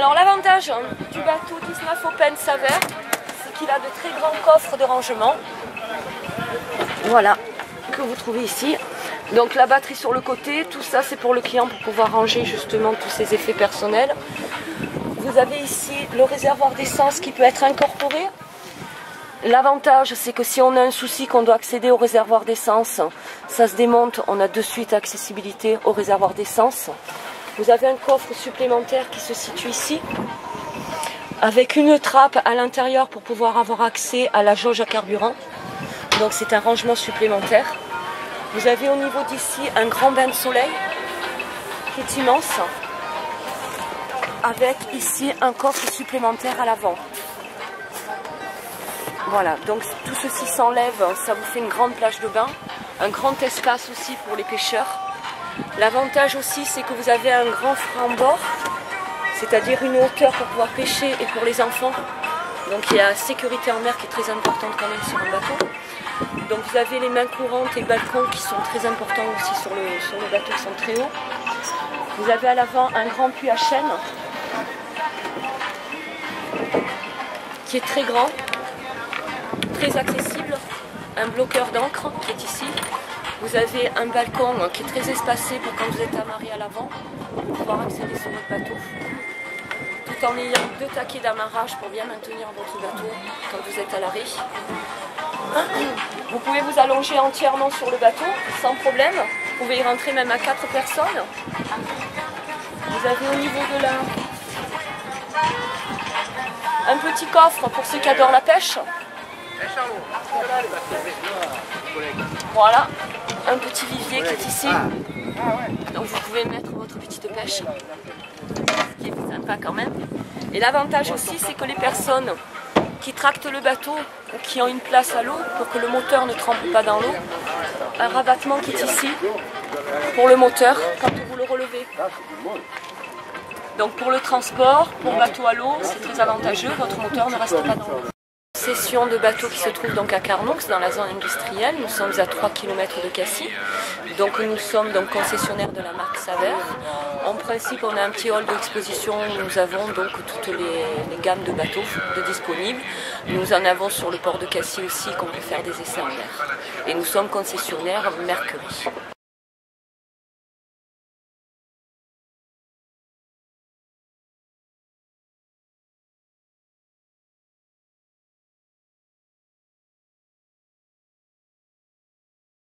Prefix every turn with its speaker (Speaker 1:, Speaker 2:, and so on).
Speaker 1: Alors l'avantage du bateau 19 Open Saveur, c'est qu'il a de très grands coffres de rangement. Voilà, que vous trouvez ici. Donc la batterie sur le côté, tout ça c'est pour le client pour pouvoir ranger justement tous ses effets personnels. Vous avez ici le réservoir d'essence qui peut être incorporé. L'avantage c'est que si on a un souci qu'on doit accéder au réservoir d'essence, ça se démonte, on a de suite accessibilité au réservoir d'essence. Vous avez un coffre supplémentaire qui se situe ici, avec une trappe à l'intérieur pour pouvoir avoir accès à la jauge à carburant. Donc c'est un rangement supplémentaire. Vous avez au niveau d'ici un grand bain de soleil qui est immense, avec ici un coffre supplémentaire à l'avant. Voilà, donc tout ceci s'enlève, ça vous fait une grande plage de bain, un grand espace aussi pour les pêcheurs. L'avantage aussi c'est que vous avez un grand franc-bord, c'est-à-dire une hauteur pour pouvoir pêcher et pour les enfants. Donc il y a la sécurité en mer qui est très importante quand même sur un bateau. Donc vous avez les mains courantes et balcons qui sont très importants aussi sur le bateau, qui sont très hauts. Vous avez à l'avant un grand puits à chaîne qui est très grand, très accessible, un bloqueur d'encre qui est ici. Vous avez un balcon qui est très espacé pour quand vous êtes amarré à l'avant, pour pouvoir accéder sur votre bateau, tout en ayant 2 taquets d'amarrage pour bien maintenir votre bateau quand vous êtes à l'arrêt. Vous pouvez vous allonger entièrement sur le bateau sans problème, vous pouvez y rentrer même à 4 personnes. Vous avez au niveau de là un petit coffre pour ceux qui adorent la pêche. Voilà, un petit vivier qui est ici. Donc vous pouvez mettre votre petite pêche, ce qui est sympa quand même. Et l'avantage aussi c'est que les personnes qui tractent le bateau ou qui ont une place à l'eau pour que le moteur ne trempe pas dans l'eau, un rabattement qui est ici pour le moteur quand vous le relevez. Donc pour le transport, pour bateau à l'eau, c'est très avantageux, votre moteur ne reste pas dans l'eau. Session de bateau qui se trouve donc à Carnoux, dans la zone industrielle. Nous sommes à 3 km de Cassis. Donc nous sommes donc concessionnaires de la marque Saveur. En principe, on a un petit hall d'exposition où nous avons donc toutes les gammes de bateaux de disponibles. Nous en avons sur le port de Cassis aussi qu'on peut faire des essais en mer. Et nous sommes concessionnaires Mercury.